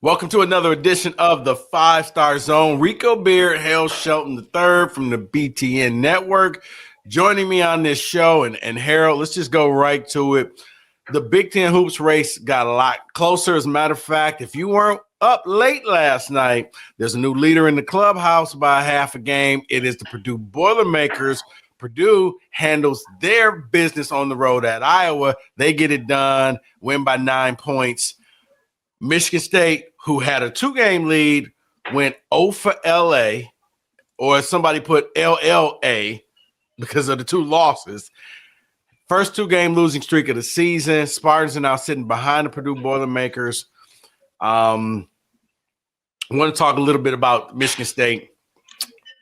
Welcome to another edition of the 5-Star Zone. Rico Beard, Hale Shelton III from the BTN Network. Joining me on this show, and Harold, let's just go right to it. The Big Ten Hoops race got a lot closer. As a matter of fact, if you weren't up late last night, there's a new leader in the clubhouse by half a game. It is the Purdue Boilermakers. Purdue handles their business on the road at Iowa. They get it done, win by 9 points. Michigan State, who had a 2-game lead, went 0 for LA, or somebody put LLA because of the 2 losses. First 2-game losing streak of the season. Spartans are now sitting behind the Purdue Boilermakers. I want to talk a little bit about Michigan State.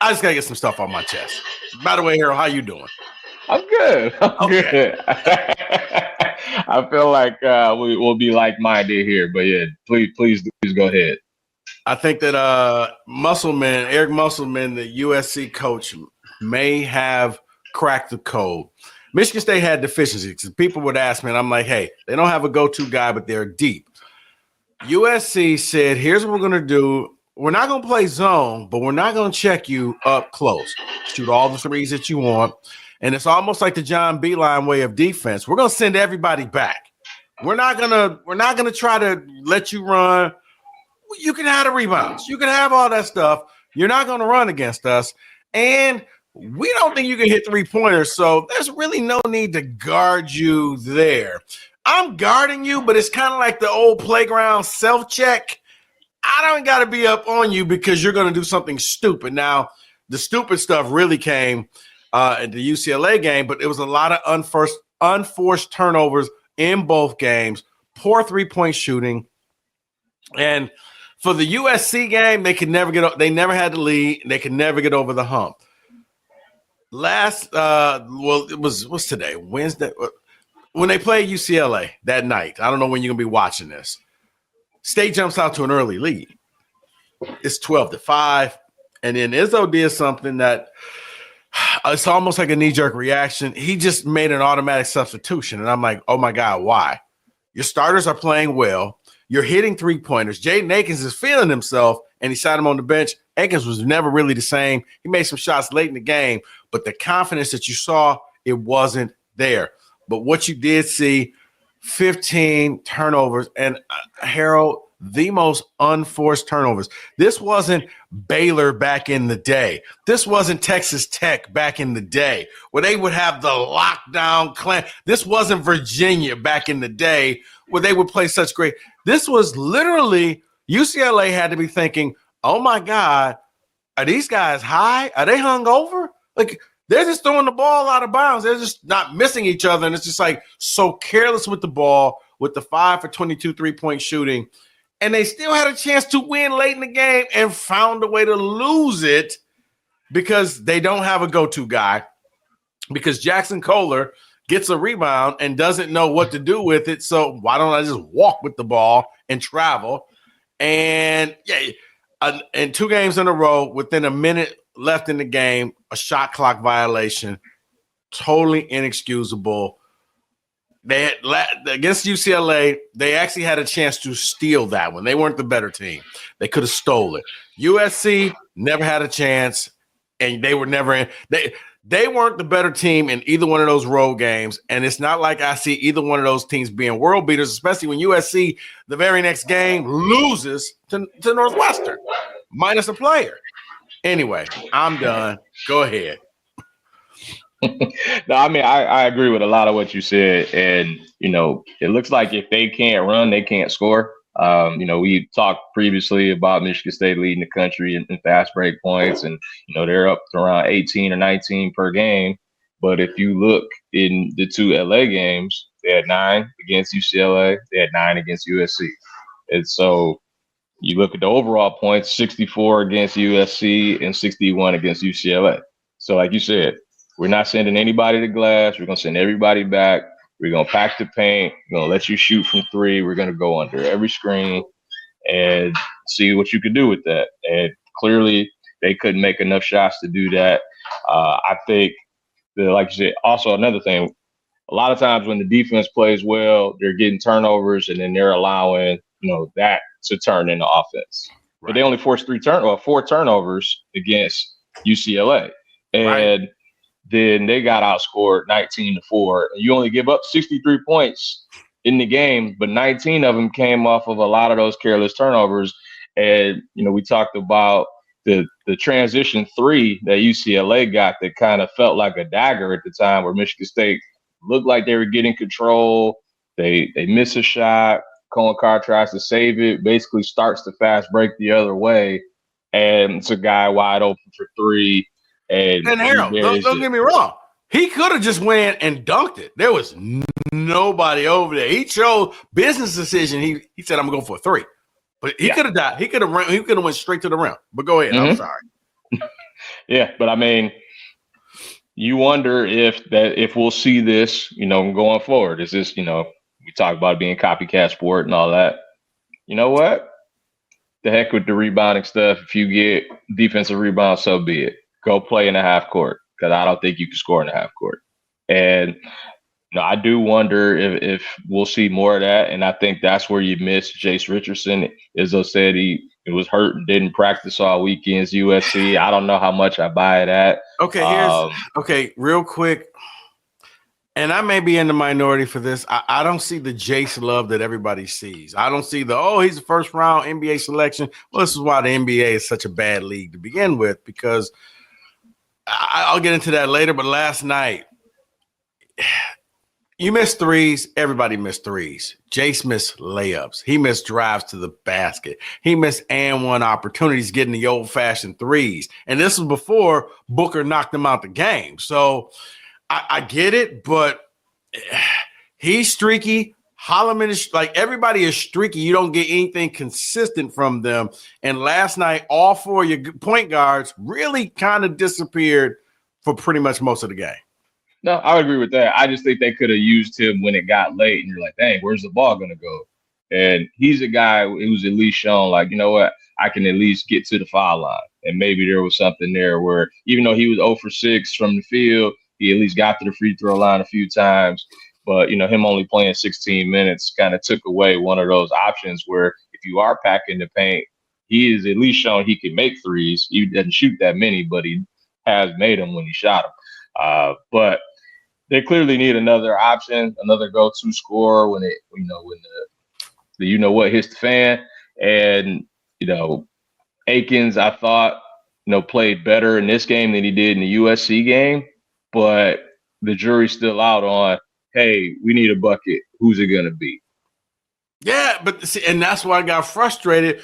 I just got to get some stuff on my chest. By the way, Harold, how you doing? I'm good. I'm good. I feel like we'll be like-minded here, but yeah, please go ahead. I think that Eric Musselman, the USC coach, may have cracked the code. Michigan State had deficiencies. People would ask me, and I'm like, hey, they don't have a go-to guy, but they're deep. USC said, here's what we're going to do. We're not going to play zone, but we're not going to check you up close. Shoot all the threes that you want. And it's almost like the John Beilein way of defense. We're going to send everybody back. We're not gonna try to let you run. You can have the rebounds. You can have all that stuff. You're not going to run against us. And we don't think you can hit 3-pointers. So there's really no need to guard you there. I'm guarding you, but it's kind of like the old playground self-check. I don't got to be up on you because you're going to do something stupid. Now, the stupid stuff really came at the UCLA game, but it was a lot of unforced turnovers in both games, poor 3-point shooting. And for the USC game, they never had the lead. They could never get over the hump. What's today? Wednesday? When they played UCLA that night, I don't know when you're going to be watching this. State jumps out to an early lead. It's 12-5. And then Izzo did something that it's almost like a knee-jerk reaction. He just made an automatic substitution. And I'm like, oh, my God, why? Your starters are playing well. You're hitting 3-pointers. Jaden Akins is feeling himself, and he sat him on the bench. Akins was never really the same. He made some shots late in the game, but the confidence that you saw, it wasn't there. But what you did see, 15 turnovers, and Harold, the most unforced turnovers. This wasn't Baylor back in the day. This wasn't Texas Tech back in the day where they would have the lockdown clan. This wasn't Virginia back in the day where they would play such great. This was literally UCLA had to be thinking, oh, my God, are these guys high? Are they hungover? Like, they're just throwing the ball out of bounds. They're just not missing each other. And it's just like so careless with the ball with the 5 for 22 3-point shooting. And they still had a chance to win late in the game and found a way to lose it because they don't have a go-to guy, because Jackson Kohler gets a rebound and doesn't know what to do with it. So why don't I just walk with the ball and travel? And and 2 games in a row, within a minute left in the game, a shot clock violation, totally inexcusable. They had, against UCLA, they actually had a chance to steal that one. They weren't the better team. They could have stole it. USC never had a chance, and they were never in. They weren't the better team in either one of those road games, and it's not like I see either one of those teams being world beaters, especially when USC, the very next game, loses to Northwestern, minus a player. Anyway, I'm done. Go ahead. No, I mean, I agree with a lot of what you said. And, it looks like if they can't run, they can't score. We talked previously about Michigan State leading the country in fast break points. And, they're up to around 18 or 19 per game. But if you look in the 2 LA games, they had 9 against UCLA. They had 9 against USC. And so you look at the overall points, 64 against USC and 61 against UCLA. So like you said, we're not sending anybody to glass. We're going to send everybody back. We're going to pack the paint. We're going to let you shoot from 3. We're going to go under every screen and see what you can do with that. And clearly, they couldn't make enough shots to do that. I think, like you said, also another thing, a lot of times when the defense plays well, they're getting turnovers and then they're allowing, that to turn into offense. Right. But they only forced 4 turnovers against UCLA. And then they got outscored 19-4. You only give up 63 points in the game, but 19 of them came off of a lot of those careless turnovers. And, we talked about the transition 3 that UCLA got that kind of felt like a dagger at the time, where Michigan State looked like they were getting control. They miss a shot. Cohen Carr tries to save it, basically starts the fast break the other way. And it's a guy wide open for 3. And Harold, don't get me wrong. He could have just went and dunked it. There was nobody over there. He chose business decision. He said, I'm going to go for a 3. But he could have died. He could have went straight to the rim. But go ahead. Mm-hmm. I'm sorry. Yeah, but I mean, you wonder if we'll see this, going forward. Is this, we talk about it being copycat sport and all that. You know what? The heck with the rebounding stuff. If you get defensive rebound, so be it. Go play in the half court, because I don't think you can score in the half court. And I do wonder if we'll see more of that. And I think that's where you miss Jace Richardson. Izzo said he was hurt and didn't practice all weekends, USC. I don't know how much I buy that. Okay, real quick. And I may be in the minority for this. I don't see the Jace love that everybody sees. I don't see he's a first round NBA selection. Well, this is why the NBA is such a bad league to begin with, because I'll get into that later. But last night, you missed threes. Everybody missed threes. Jace missed layups. He missed drives to the basket. He missed and one opportunities getting the old-fashioned threes. And this was before Booker knocked him out the game. So I get it, but he's streaky. Holloman is everybody is streaky. You don't get anything consistent from them. And last night, all 4 of your point guards really kind of disappeared for pretty much most of the game. No, I would agree with that. I just think they could have used him when it got late, and you're like, dang, where's the ball going to go? And he's a guy who's at least shown, you know what, I can at least get to the foul line. And maybe there was something there where, even though he was 0 for 6 from the field, he at least got to the free throw line a few times. But, him only playing 16 minutes kind of took away one of those options where if you are packing the paint, he is at least shown he can make threes. He doesn't shoot that many, but he has made them when he shot them. But they clearly need another option, another go-to scorer when the hits the fan. And, Akins, I thought, played better in this game than he did in the USC game. But the jury's still out on, hey, we need a bucket. Who's it going to be? Yeah, but see, and that's why I got frustrated,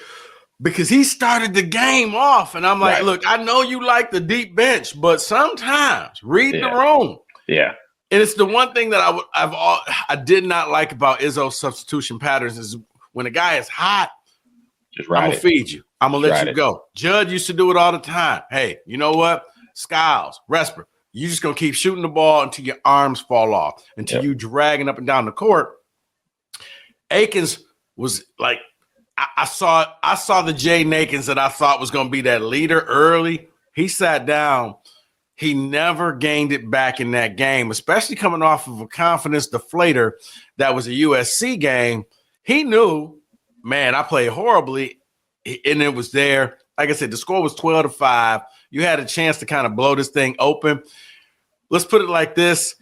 because he started the game off. And I'm like, Look, I know you like the deep bench, but sometimes read the room. Yeah. And it's the one thing that I did not like about Izzo's substitution patterns is when a guy is hot, I'm going to feed you. I'm going to let you go. Judd used to do it all the time. Hey, you know what? Skiles, Resper, you're just going to keep shooting the ball until your arms fall off, until you dragging up and down the court. Akins was like, I saw the Jaden Akins that I thought was going to be that leader early. He sat down. He never gained it back in that game, especially coming off of a confidence deflator that was a USC game. He knew, man, I played horribly, and it was there. Like I said, the score was 12-5. You had a chance to kind of blow this thing open. Let's put it like this.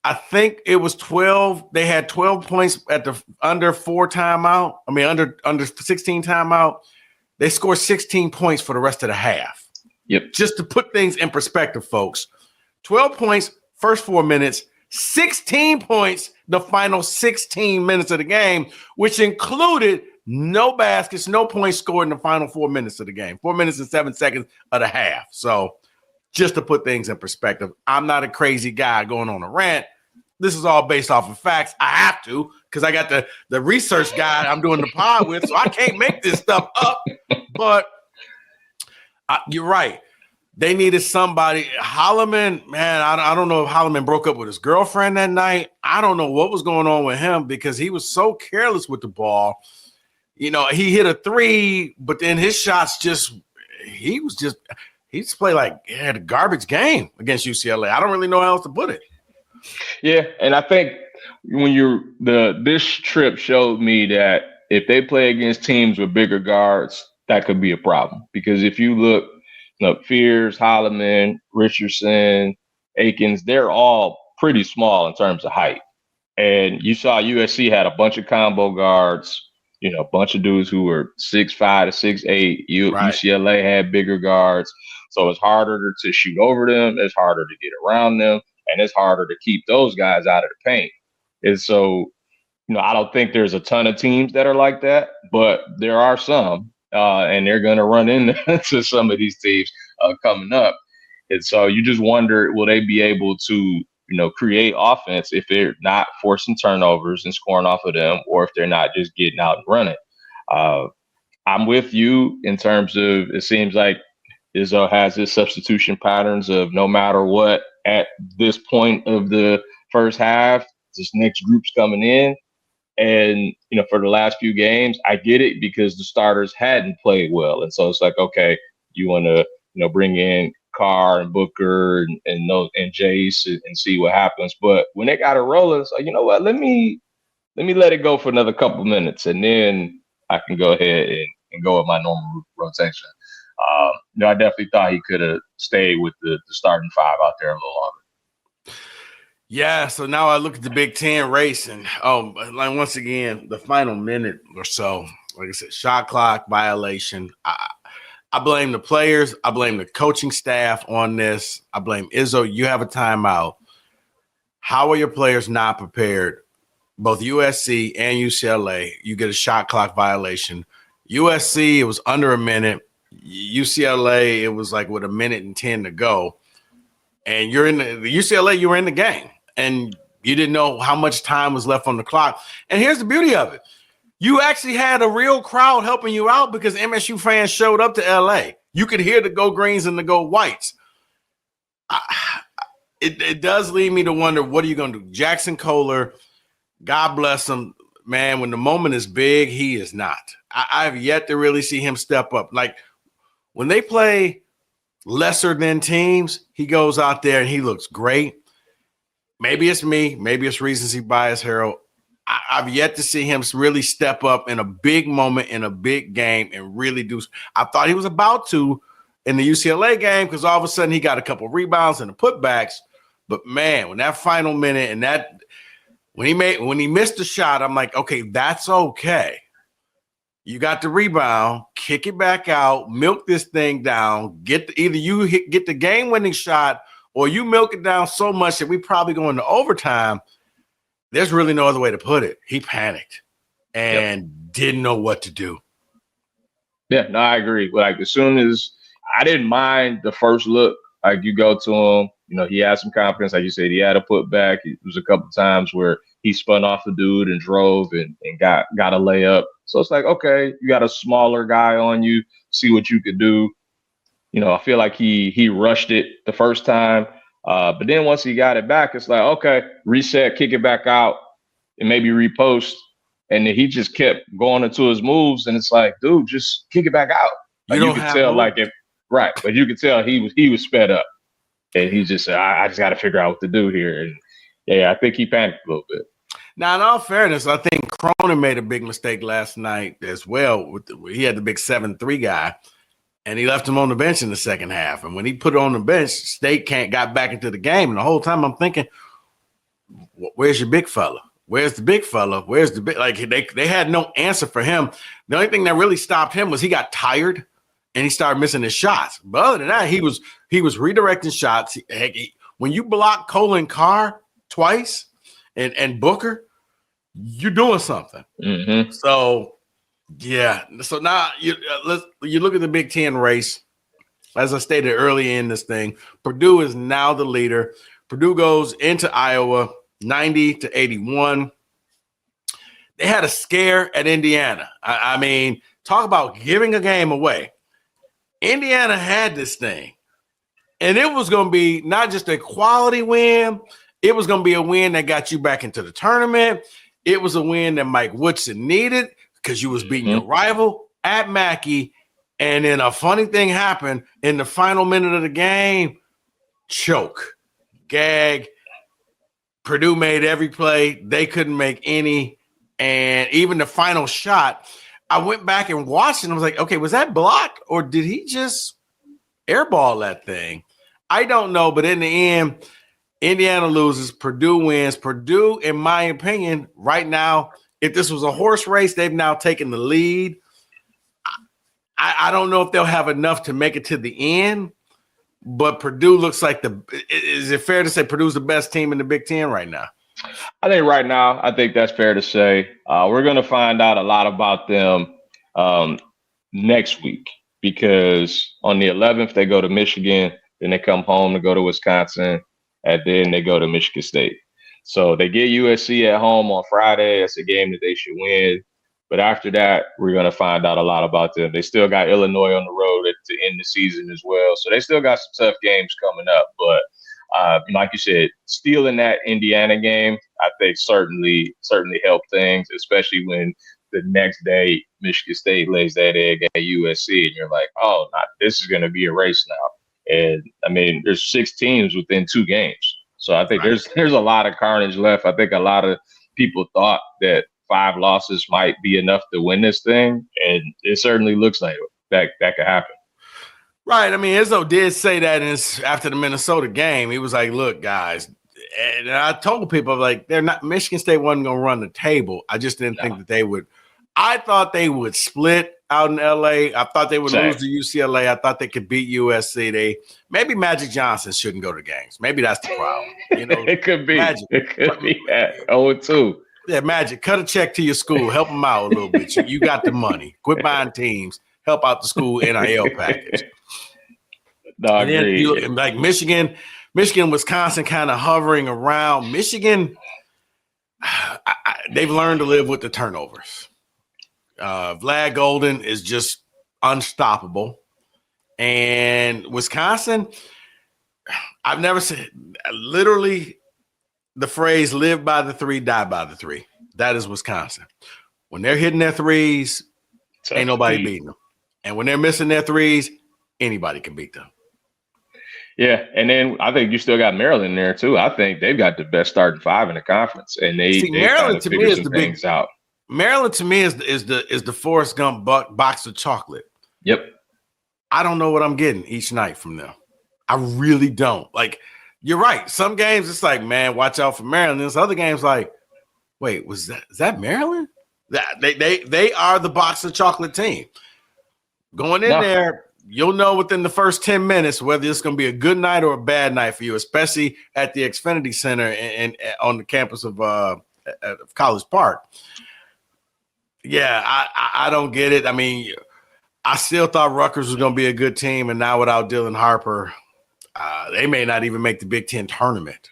I think it was 12. They had 12 points at the under 16 timeout. They scored 16 points for the rest of the half. Yep. Just to put things in perspective, folks. 12 points, first 4 minutes, 16 points, the final 16 minutes of the game, which included no baskets, no points scored in the final 4 minutes of the game, 4 minutes and 7 seconds of the half. So just to put things in perspective, I'm not a crazy guy going on a rant. This is all based off of facts. I have to, because I got the research guy I'm doing the pod with, so I can't make this stuff up. But you're right. They needed somebody. Holloman, man, I don't know if Holloman broke up with his girlfriend that night. I don't know what was going on with him because he was so careless with the ball. You know, he hit a three, but then his shots he just played like he had a garbage game against UCLA. I don't really know how else to put it. Yeah, and I think when this trip showed me that if they play against teams with bigger guards, that could be a problem. Because if you look, Fears, Holloman, Richardson, Akins, they're all pretty small in terms of height. And you saw USC had a bunch of combo guards, a bunch of dudes who were 6'5" to 6'8". Right. UCLA had bigger guards. So it's harder to shoot over them. It's harder to get around them. And it's harder to keep those guys out of the paint. And so, I don't think there's a ton of teams that are like that, but there are some, and they're going to run into some of these teams coming up. And so you just wonder, will they be able to, create offense if they're not forcing turnovers and scoring off of them, or if they're not just getting out and running? I'm with you in terms of, it seems like Izzo has his substitution patterns of no matter what at this point of the first half, this next group's coming in. And, for the last few games, I get it because the starters hadn't played well. And so it's like, okay, you want to, bring in Carr and Booker and Jace and see what happens. But when they got it rolling, it's like, you know what, let me let it go for another couple minutes, and then I can go ahead and go with my normal rotation. I definitely thought he could have stayed with the starting five out there a little longer. Yeah, so now I look at the Big Ten race, and like once again, the final minute or so, like I said, shot clock violation. I blame the players. I blame the coaching staff on this. I blame Izzo. You have a timeout. How are your players not prepared? Both USC and UCLA, you get a shot clock violation. USC, it was under a minute. UCLA, it was like with a minute and 10 to go. And you're in the UCLA, you were in the game. And you didn't know how much time was left on the clock. And here's the beauty of it. You actually had a real crowd helping you out because MSU fans showed up to LA. You could hear the Go Greens and the Go Whites. It does lead me to wonder, what are you going to do? Jackson Kohler, God bless him. Man, when the moment is big, he is not. I've yet to really see him step up. Like when they play lesser than teams, he goes out there and he looks great. Maybe it's me. Maybe it's recency bias, Harold. I've yet to see him really step up in a big moment in a big game and really do. I thought he was about to in the UCLA game because all of a sudden he got a couple rebounds and the putbacks. But man, when that final minute and when he missed the shot, I'm like, okay, that's okay. You got the rebound, kick it back out, milk this thing down, either you get the game-winning shot or you milk it down so much that we probably go into overtime. There's really no other way to put it. He panicked and didn't know what to do. Yeah, no, I agree. Like as soon as I didn't mind the first look, like you go to him, he had some confidence. Like you said, he had a putback. It was a couple times where he spun off the dude and drove and got a layup. So it's like, okay, you got a smaller guy on you, see what you could do. I feel like he rushed it the first time. But then once he got it back, it's like, okay, reset, kick it back out, and maybe repost. And then he just kept going into his moves. And it's like, dude, just kick it back out. Like you could tell, right. But you could tell he was sped up. And he just said, I just got to figure out what to do here. And yeah, I think he panicked a little bit. Now, in all fairness, I think Cronin made a big mistake last night as well. He had the big 7-3 guy. And he left him on the bench in the second half. And when he put it on the bench, State got back into the game. And the whole time I'm thinking, where's your big fella? Where's the big fella? Where's the big? Like they had no answer for him. The only thing that really stopped him was he got tired and he started missing his shots. But other than that, he was redirecting shots. When you block Colin Carr twice and Booker, you're doing something. Mm-hmm. So yeah. So now you look at the Big Ten race. As I stated earlier in this thing, Purdue is now the leader. Purdue goes into Iowa 90-81. They had a scare at Indiana. I mean, talk about giving a game away. Indiana had this thing, and it was going to be not just a quality win. It was going to be a win that got you back into the tournament. It was a win that Mike Woodson needed because you was beating your rival at Mackey. And then a funny thing happened in the final minute of the game. Choke. Gag. Purdue made every play. They couldn't make any. And even the final shot, I went back and watched it and I was like, okay, was that blocked or did he just airball that thing? I don't know, but in the end, Indiana loses, Purdue wins. Purdue, in my opinion, right now, if this was a horse race, they've now taken the lead. I don't know if they'll have enough to make it to the end, but Purdue looks like is it fair to say Purdue's the best team in the Big Ten right now? I think right now, I think that's fair to say. We're going to find out a lot about them next week because on the 11th, they go to Michigan, then they come home to go to Wisconsin, and then they go to Michigan State. So they get USC at home on Friday. It's a game that they should win. But after that, we're going to find out a lot about them. They still got Illinois on the road to end the season as well. So they still got some tough games coming up. But like you said, stealing that Indiana game, I think certainly helped things, especially when the next day Michigan State lays that egg at USC. And you're like, oh, this is going to be a race now. And, I mean, there's 6 teams within 2 games. So I think there's a lot of carnage left. I think a lot of people thought that 5 losses might be enough to win this thing, and it certainly looks like that could happen. Right. I mean, Izzo did say that after the Minnesota game. He was like, look, guys, and I told people, like, Michigan State wasn't going to run the table. I just didn't think that they would. I thought they would split out in L.A. I thought they would lose to UCLA. I thought they could beat USC. Maybe Magic Johnson shouldn't go to games. Maybe that's the problem. You know, it could be. Magic. It could be at 0-2. Yeah, Magic, cut a check to your school. Help them out a little bit. You got the money. Quit buying teams. Help out the school NIL package. No, I agree. Like Michigan, Wisconsin kind of hovering around. Michigan, they've learned to live with the turnovers. Vlad Golden is just unstoppable. And Wisconsin, I've never said literally the phrase live by the 3, die by the 3. That is Wisconsin. When they're hitting their threes, ain't nobody beating them. And when they're missing their threes, anybody can beat them. Yeah, and then I think you still got Maryland there too. I think they've got the best starting 5 in the conference, and they Maryland to me is the big out. Maryland to me is the Forrest Gump box of chocolate. Yep. I don't know what I'm getting each night from them. I really don't. Like, you're right. Some games it's like, man, watch out for Maryland. There's other games like, wait, is that Maryland? They are the box of chocolate team. Going in there, you'll know within the first 10 minutes whether it's going to be a good night or a bad night for you, especially at the Xfinity Center and on the campus of College Park. Yeah, I don't get it. I mean, I still thought Rutgers was going to be a good team, and now without Dylan Harper, they may not even make the Big Ten tournament.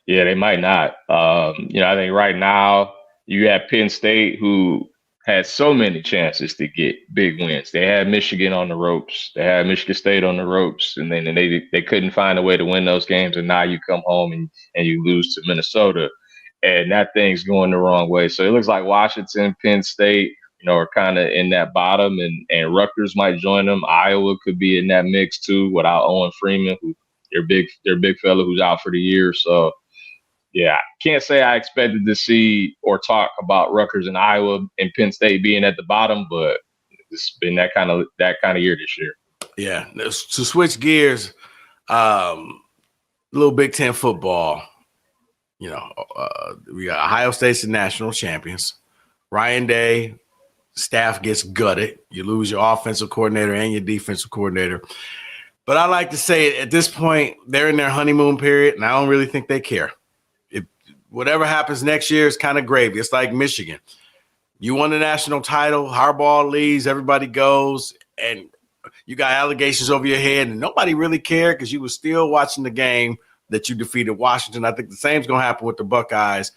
Yeah, they might not. I think right now you have Penn State, who had so many chances to get big wins. They had Michigan on the ropes. They had Michigan State on the ropes, and then they couldn't find a way to win those games. And now you come home and you lose to Minnesota, and that thing's going the wrong way. So it looks like Washington, Penn State, are kind of in that bottom, and Rutgers might join them. Iowa could be in that mix too, without Owen Freeman, who their big fella who's out for the year. So yeah, can't say I expected to see or talk about Rutgers and Iowa and Penn State being at the bottom, but it's been that kind of year this year. Yeah, to switch gears, little Big Ten football. We got Ohio State's the national champions. Ryan Day, staff gets gutted. You lose your offensive coordinator and your defensive coordinator. But I like to say at this point, they're in their honeymoon period, and I don't really think they care. Whatever happens next year is kind of gravy. It's like Michigan. You won the national title, Harbaugh leaves, everybody goes, and you got allegations over your head, and nobody really cared because you were still watching the game that you defeated Washington. I think the same is going to happen with the Buckeyes.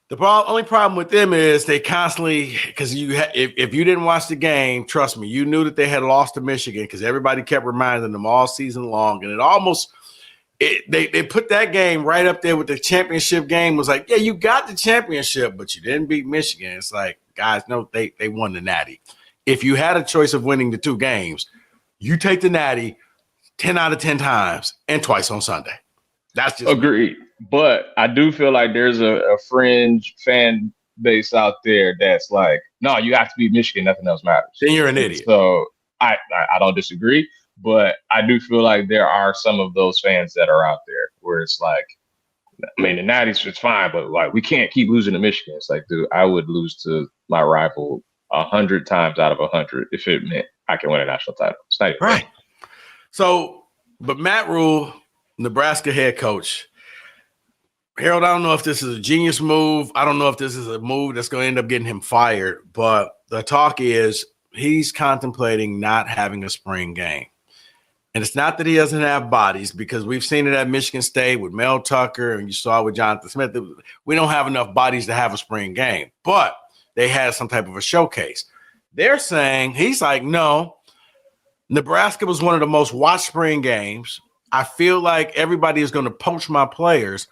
The only problem with them is they constantly, because if you didn't watch the game, trust me, you knew that they had lost to Michigan because everybody kept reminding them all season long, and it almost – they put that game right up there with the championship game. Was like, yeah, you got the championship, but you didn't beat Michigan. It's like, guys, no, they won the Natty. If you had a choice of winning the 2 games, you take the Natty 10 out of 10 times and twice on Sunday. That's just agreed. But I do feel like there's a fringe fan base out there that's like, no, you have to beat Michigan. Nothing else matters. Then you're an idiot. So I don't disagree, but I do feel like there are some of those fans that are out there where it's like, I mean, the Natties it's fine, but like we can't keep losing to Michigan. It's like, dude, I would lose to my rival 100 times out of 100 if it meant I can win a national title. It's not even right. So, but Matt Rule, Nebraska head coach. Harold, I don't know if this is a genius move. I don't know if this is a move that's going to end up getting him fired, but the talk is he's contemplating not having a spring game. And it's not that he doesn't have bodies, because we've seen it at Michigan State with Mel Tucker, and you saw with Jonathan Smith. We don't have enough bodies to have a spring game, but they had some type of a showcase. They're saying, he's like, no, Nebraska was one of the most watched spring games. I feel like everybody is going to poach my players.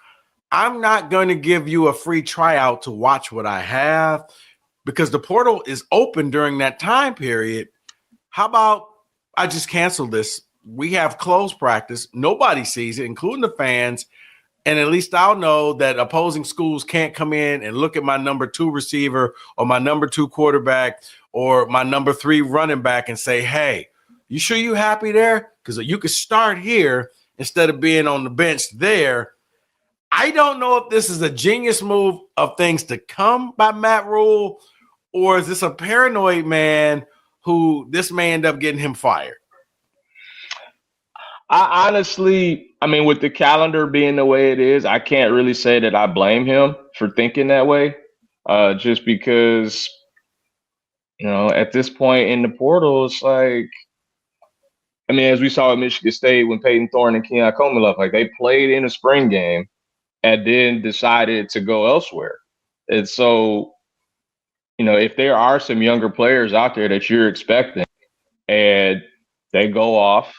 I'm not going to give you a free tryout to watch what I have, because the portal is open during that time period. How about I just cancel this? We have closed practice. Nobody sees it, including the fans. And at least I'll know that opposing schools can't come in and look at my number 2 receiver or my number 2 quarterback or my number 3 running back and say, hey, you sure you happy there? Because you could start here instead of being on the bench there. I don't know if this is a genius move of things to come by Matt Rule, or is this a paranoid man who this may end up getting him fired? I honestly, I mean, with the calendar being the way it is, I can't really say that I blame him for thinking that way. Just because, at this point in the portal, it's like, I mean, as we saw at Michigan State when Peyton Thorne and Keon Coleman left, like they played in a spring game and then decided to go elsewhere. And so, if there are some younger players out there that you're expecting and they go off,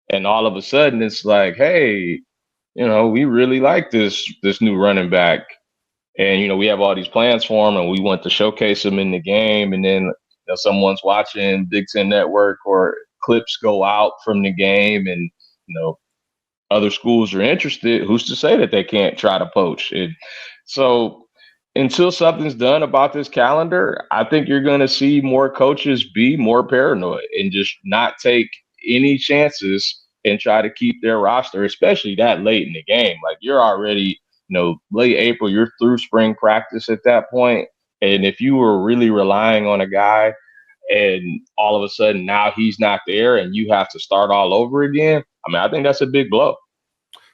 and all of a sudden it's like, hey, we really like this new running back. And, we have all these plans for him and we want to showcase him in the game. And then someone's watching Big Ten Network or clips go out from the game and, other schools are interested. Who's to say that they can't try to poach? And so until something's done about this calendar, I think you're going to see more coaches be more paranoid and just not take any chances and try to keep their roster, especially that late in the game. Like you're already, late April, you're through spring practice at that point. And if you were really relying on a guy and all of a sudden now he's not there and you have to start all over again, I mean, I think that's a big blow.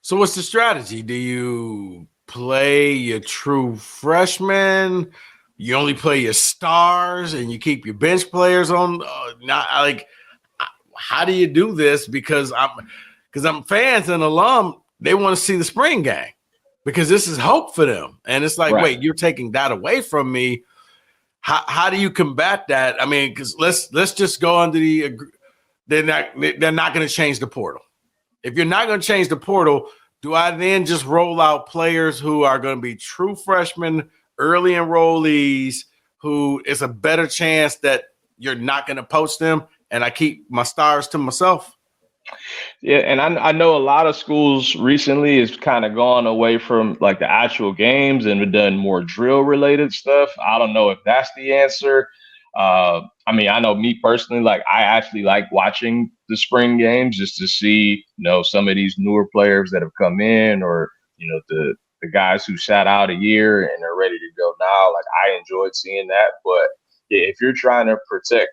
So what's the strategy? Do you play your true freshmen? You only play your stars and you keep your bench players on? How do you do this? Because I'm fans and alum, they want to see the spring game because this is hope for them. And it's like, Wait, you're taking that away from me. How do you combat that? I mean, because let's just go under the they're not going to change the portal. If you're not going to change the portal, do I then just roll out players who are going to be true freshmen, early enrollees, who is a better chance that you're not going to poach them, and I keep my stars to myself? Yeah, and I know a lot of schools recently has kind of gone away from like the actual games and have done more drill related stuff. I don't know if that's the answer. I mean, I know me personally, like I actually like watching the spring games just to see, some of these newer players that have come in or, the guys who sat out a year and are ready to go now. Like I enjoyed seeing that. But if you're trying to protect,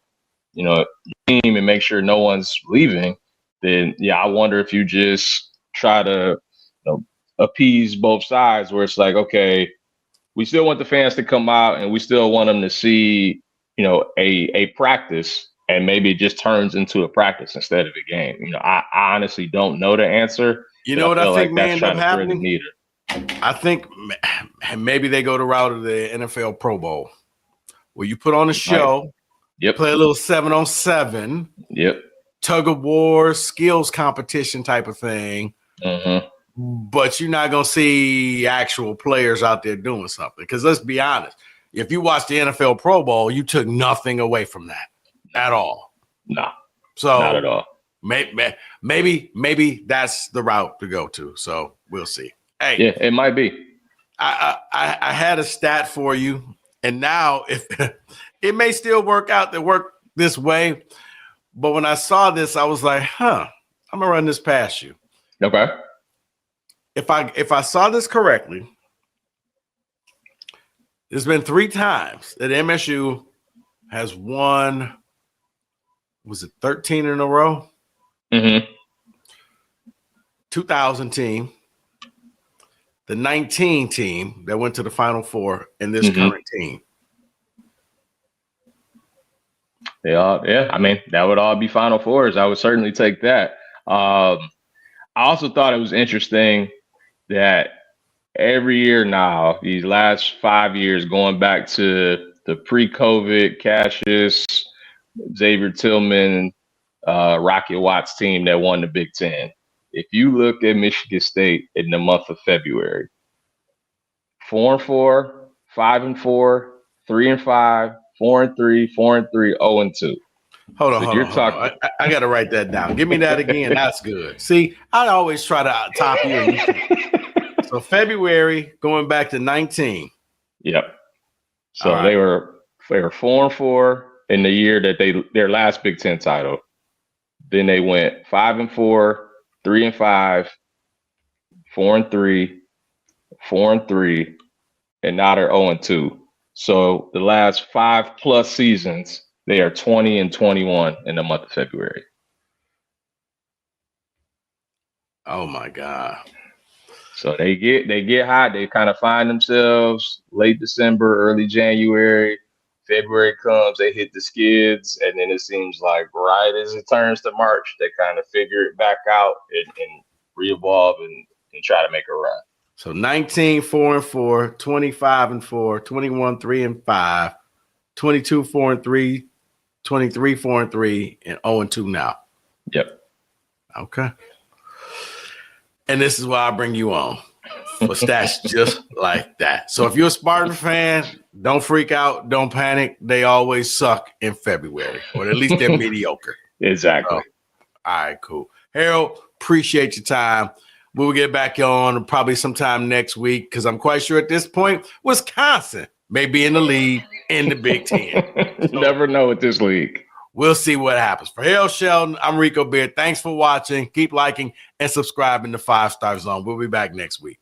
your team and make sure no one's leaving, then I wonder if you just try to appease both sides where it's like, okay, we still want the fans to come out and we still want them to see, a practice, and maybe it just turns into a practice instead of a game. I honestly don't know the answer. You know what I think may end up happening? I think maybe they go the route of the NFL Pro Bowl where you put on a show, play a little 7-on-7, tug of war, skills competition type of thing. But you're not going to see actual players out there doing something. Because let's be honest, if you watch the NFL Pro Bowl, you took nothing away from that at all. No, so not at all. Maybe that's the route to go to. So we'll see. Hey, yeah, it might be. I had a stat for you, And now if it may still work out to work this way, but when I saw this, I was like, I'm gonna run this past you. Okay. If I saw this correctly, there's been 3 times that MSU has won, was it 13 in a row? Mm-hmm. 2000 team, the 19 team that went to the Final Four, and this current team. Yeah. I mean, that would all be Final Fours. I would certainly take that. I also thought it was interesting that every year now, these last 5 years, going back to the pre-COVID Cassius, Xavier Tillman, Rocket Watts team that won the Big Ten. If you look at Michigan State in the month of February, 4-4, 5-4, 3-5, 4-3, 4-3, 0-2. Hold on. I got to write that down. Give me that again. That's good. See, I always try to top you. So February, going back to 19. Yep. So they were 4-4 in the year that their last Big Ten title. Then they went 5-4, 3-5, 4-3, 4-3, and now they're 0-2. So the last 5+ seasons, they are 20-21 in the month of February. Oh my God. So they get hot. They kind of find themselves late December, early January. February comes, they hit the skids, and then it seems like right as it turns to March, they kind of figure it back out and re-evolve and try to make a run. So 19, 4-4, 25-4, 21, 3-5, 22, 4-3, 23, 4-3, and 0-2 now. Yep. Okay. And this is why I bring you on for stats just like that. So if you're a Spartan fan, don't freak out. Don't panic. They always suck in February, or at least they're mediocre. Exactly. So, all right, cool. Harold, appreciate your time. We'll get back on probably sometime next week because I'm quite sure at this point, Wisconsin may be in the lead in the Big Ten. So, never know with this league. We'll see what happens. For Harold Sheldon, I'm Rico Beard. Thanks for watching. Keep liking and subscribing to 5 Star Zone. We'll be back next week.